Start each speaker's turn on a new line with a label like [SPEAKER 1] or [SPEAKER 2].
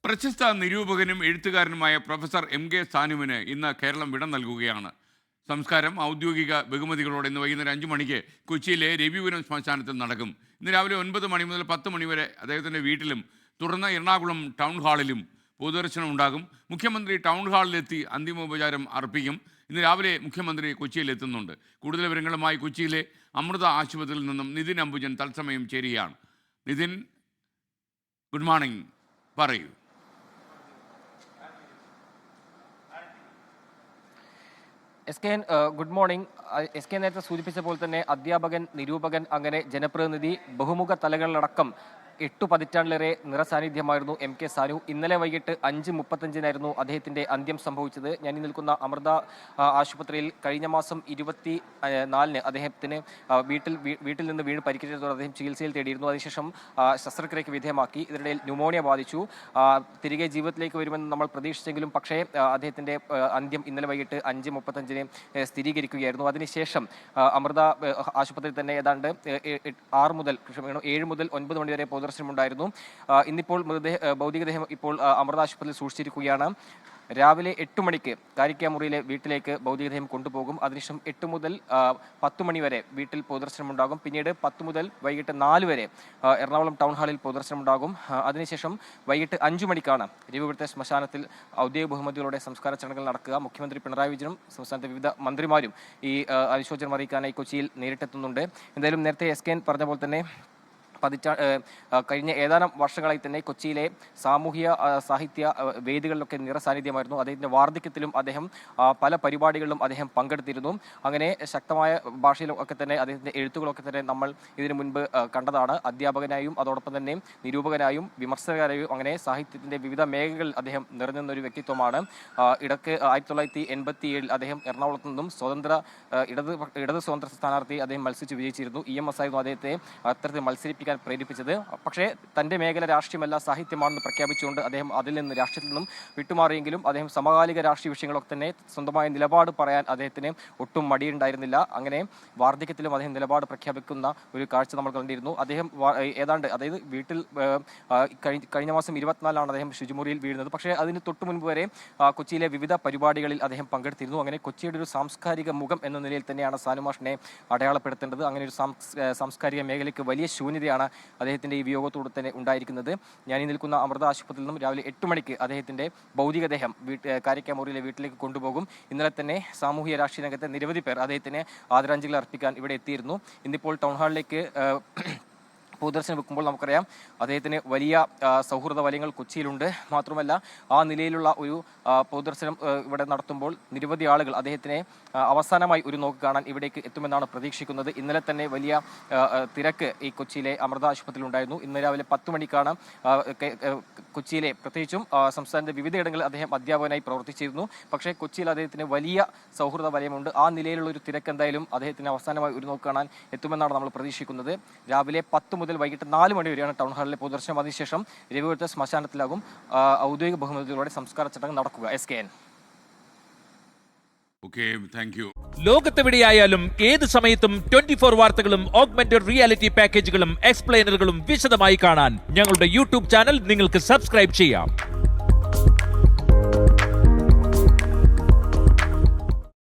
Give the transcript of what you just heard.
[SPEAKER 1] പ്രശസ്ത നിരൂപകനും എഴുത്തുകാരനുമായ professor MK. സാനുവിന് ഇന്ന് കേരളം വിട നൽകുകയാണ്. സംസ്കാരം ഔദ്യോഗിക ബഹുമതികളോടെ ഇന്ന് വൈകുന്നേരം 5 മണിക്ക് കൊച്ചിയിലെ രവിപുരം ശ്മശാനത്തിൽ നടക്കും. ഇന്ന് രാവിലെ 9 മണി മുതൽ 10 മണി വരെ അദ്ദേഹത്തിൻ്റെ വീട്ടിലും തുടർന്ന് എറണാകുളം ടൗൺ ഹാളിലും പൊതുദർശനം ഉണ്ടാകും. മുഖ്യമന്ത്രി ടൗൺ ഹാളിലെത്തി അന്തിമോപചാരം അർപ്പിക്കും. ഇന്ന് രാവിലെ മുഖ്യമന്ത്രി കൊച്ചിയിലെത്തുന്നുണ്ട്. കൂടുതൽ വിവരങ്ങളുമായി കൊച്ചിയിലെ അമൃത ആശുപത്രിയിൽ നിന്നും നിതിൻ അംബുജൻ തത്സമയം ചേരുകയാണ്. നിതിൻ, ഗുഡ് മോർണിംഗ്, പറയൂ.
[SPEAKER 2] SKN, good morning. SKN നേരത്തെ സൂചിപ്പിച്ച പോലെ തന്നെ അധ്യാപകൻ, നിരൂപകൻ, അങ്ങനെ ജനപ്രതിനിധി, ബഹുമുഖ തലങ്ങളിലടക്കം 8 പതിറ്റാണ്ടിലേറെ നിറസാന്നിധ്യമായിരുന്നു എം.കെ. സാനു. ഇന്നലെ വൈകിട്ട് 5:35 അദ്ദേഹത്തിൻ്റെ അന്ത്യം സംഭവിച്ചത്. ഞാൻ ഈ നിൽക്കുന്ന അമൃത ആശുപത്രിയിൽ കഴിഞ്ഞ മാസം 24 അദ്ദേഹത്തിന് വീട്ടിൽ നിന്ന് വീണ് പരിക്കേറ്റതോടെ അദ്ദേഹം ചികിത്സയിൽ തേടിയിരുന്നു. അതിനുശേഷം ശസ്ത്രക്രിയയ്ക്ക് വിധേയമാക്കി. ഇതിനിടയിൽ ന്യൂമോണിയ ബാധിച്ചു. തിരികെ ജീവിതത്തിലേക്ക് വരുമെന്ന് നമ്മൾ പ്രതീക്ഷിച്ചെങ്കിലും പക്ഷേ അദ്ദേഹത്തിൻ്റെ അന്ത്യം ഇന്നലെ വൈകിട്ട് 5:35 സ്ഥിരീകരിക്കുകയായിരുന്നു. അതിനുശേഷം അമൃത ആശുപത്രിയിൽ തന്നെ ഏതാണ്ട് 7 മുതൽ 9 മണി വരെ ദർശനമുണ്ടായിരുന്നു. ഇന്നിപ്പോൾ ഭൗതികദേഹം ഇപ്പോൾ അമൃത ആശുപത്രിയിൽ സൂക്ഷിച്ചിരിക്കുകയാണ്. രാവിലെ 8 മണിക്ക് കാരിക്കാമുറിയിലെ വീട്ടിലേക്ക് ഭൗതികദേഹം കൊണ്ടുപോകും. അതിനുശേഷം 8 മുതൽ 10 മണി വരെ വീട്ടിൽ പൊതുദർശനമുണ്ടാകും. പിന്നീട് 10 മുതൽ വൈകിട്ട് 4 വരെ എറണാകുളം ടൗൺ ഹാളിൽ പൊതുദർശനമുണ്ടാകും. അതിനുശേഷം വൈകിട്ട് 5 മണിക്കാണ് രവിപുരത്തെ ശ്മശാനത്തിൽ ഔദ്യോഗിക ബഹുമതികളോടെ സംസ്കാര ചടങ്ങുകൾ നടക്കുക. മുഖ്യമന്ത്രി പിണറായി വിജയനും സംസ്ഥാനത്തെ വിവിധ മന്ത്രിമാരും ഈ അനുശോചനം അറിയിക്കാനായി കൊച്ചിയിൽ നേരിട്ടെത്തുന്നുണ്ട്. എന്തായാലും നേരത്തെ SKN പറഞ്ഞ പോലെ തന്നെ കഴിഞ്ഞ ഏതാനും വർഷങ്ങളായി തന്നെ കൊച്ചിയിലെ സാമൂഹ്യ സാഹിത്യ വേദികളിലൊക്കെ നിറസാന്നിധ്യമായിരുന്നു. അദ്ദേഹത്തിൻ്റെ വാർദ്ധക്യത്തിലും അദ്ദേഹം പല പരിപാടികളിലും അദ്ദേഹം പങ്കെടുത്തിരുന്നു. അങ്ങനെ ശക്തമായ ഭാഷയിലൊക്കെ തന്നെ അദ്ദേഹത്തിൻ്റെ എഴുത്തുകളൊക്കെ തന്നെ നമ്മൾ ഇതിനു മുൻപ് കണ്ടതാണ്. അധ്യാപകനായും അതോടൊപ്പം തന്നെ നിരൂപകനായും വിമർശകനായും അങ്ങനെ സാഹിത്യത്തിൻ്റെ വിവിധ മേഖലകളിൽ അദ്ദേഹം നിറഞ്ഞൊരു വ്യക്തിത്വമാണ്. ഇടയ്ക്ക് 1987 അദ്ദേഹം എറണാകുളത്ത് നിന്നും ഇടത് സ്വതന്ത്ര സ്ഥാനാർത്ഥി അദ്ദേഹം മത്സരിച്ച് വിജയിച്ചിരുന്നു. EMS ആയിരുന്നു അദ്ദേഹത്തെ അത്തരത്തിൽ മത്സരിപ്പിക്കാൻ പ്രേരിപ്പിച്ചത്. പക്ഷേ തൻ്റെ മേഖല രാഷ്ട്രീയമല്ല സാഹിത്യമാണെന്ന് പ്രഖ്യാപിച്ചുകൊണ്ട് അദ്ദേഹം അതിൽ നിന്ന് രാഷ്ട്രീയത്തിൽ നിന്നും വിട്ടുമാറിയെങ്കിലും അദ്ദേഹം സമകാലിക രാഷ്ട്രീയ വിഷയങ്ങളൊക്കെ തന്നെ സ്വന്തമായ നിലപാട് പറയാൻ അദ്ദേഹത്തിന് ഒട്ടും മടിയുണ്ടായിരുന്നില്ല. അങ്ങനെ വാർദ്ധക്യത്തിലും അദ്ദേഹം നിലപാട് പ്രഖ്യാപിക്കുന്ന ഒരു കാഴ്ച നമ്മൾ കണ്ടിരുന്നു. അദ്ദേഹം ഏതാണ്ട് അതായത് വീട്ടിൽ കഴിഞ്ഞ മാസം 24 അദ്ദേഹം ശുചിമുറിയിൽ വീഴുന്നത്. പക്ഷേ അതിന് തൊട്ടു മുൻപ് വരെ കൊച്ചിയിലെ വിവിധ പരിപാടികളിൽ അദ്ദേഹം പങ്കെടുത്തിരുന്നു. അങ്ങനെ കൊച്ചിയുടെ ഒരു സാംസ്കാരിക മുഖം എന്ന നിലയിൽ തന്നെയാണ് സാനു മാഷിനെ അടയാളപ്പെടുത്തേണ്ടത്. അങ്ങനെ ഒരു സാംസ്കാരിക മേഖലയ്ക്ക് വലിയ ശൂന്യതയാണ് അദ്ദേഹത്തിൻ്റെ ഈ വിയോഗത്തോട് തന്നെ ഉണ്ടായിരിക്കുന്നത്. ഞാൻ ഈ നിൽക്കുന്ന അമൃത ആശുപത്രിയിൽ നിന്നും രാവിലെ 8 മണിക്ക് അദ്ദേഹത്തിൻ്റെ ഭൗതികദേഹം കാരിക്കാമുറിയിലെ വീട്ടിലേക്ക് കൊണ്ടുപോകും. ഇന്നലെ തന്നെ സാമൂഹ്യ രാഷ്ട്രീയ രംഗത്തെ നിരവധി പേർ അദ്ദേഹത്തിന് ആദരാഞ്ജലി അർപ്പിക്കാൻ ഇവിടെ എത്തിയിരുന്നു. ഇന്നിപ്പോൾ ടൗൺ ഹാളിലേക്ക് പൊതുദർശനം വെക്കുമ്പോൾ നമുക്കറിയാം അദ്ദേഹത്തിന് വലിയ സൗഹൃദ വലയങ്ങൾ കൊച്ചിയിലുണ്ട്. മാത്രമല്ല ആ നിലയിലുള്ള ഒരു പൊതുദർശനം ഇവിടെ നടത്തുമ്പോൾ നിരവധി ആളുകൾ അദ്ദേഹത്തിനെ അവസാനമായി ഒരു നോക്ക് കാണാൻ ഇവിടേക്ക് എത്തുമെന്നാണ് പ്രതീക്ഷിക്കുന്നത്. ഇന്നലെ തന്നെ വലിയ തിരക്ക് ഈ കൊച്ചിയിലെ അമൃത ആശുപത്രിയിൽ ഉണ്ടായിരുന്നു. ഇന്ന് രാവിലെ 10 മണിക്കാണ് കൊച്ചിയിലെ പ്രത്യേകിച്ചും സംസ്ഥാനത്തെ വിവിധയിടങ്ങളിൽ അദ്ദേഹം അധ്യാപകനായി പ്രവർത്തിച്ചിരുന്നു. പക്ഷേ കൊച്ചിയിൽ അദ്ദേഹത്തിന് വലിയ സൗഹൃദ വലയമുണ്ട്. ആ നിലയിലുള്ള ഒരു തിരക്ക് എന്തായാലും അദ്ദേഹത്തിന് അവസാനമായി ഒരു നോക്ക് കാണാൻ എത്തുമെന്നാണ് നമ്മൾ പ്രതീക്ഷിക്കുന്നത്. രാവിലെ 10 മുതൽ വൈകിട്ട് 4 മണി വരെയാണ് ടൗൺ ഹാളിലെ പൊതുദർശനം. അതിനുശേഷം രവിപുരത്തെ ശ്മശാനത്തിലാകും ഔദ്യോഗിക ബഹുമതികളോടെ സംസ്കാര ചടങ്ങ് നടക്കുക. SKN.
[SPEAKER 3] ലോകത്തെവിടെയായാലും ഏത് സമയത്തും 24 വാർത്തകളും ഓഗ്മെന്റഡ് റിയാലിറ്റി പാക്കേജുകളും എക്സ്പ്ലെയിനറുകളും വിശദമായി കാണാൻ ഞങ്ങളുടെ YouTube ചാനൽ നിങ്ങൾക്ക് സബ്സ്ക്രൈബ് ചെയ്യാം.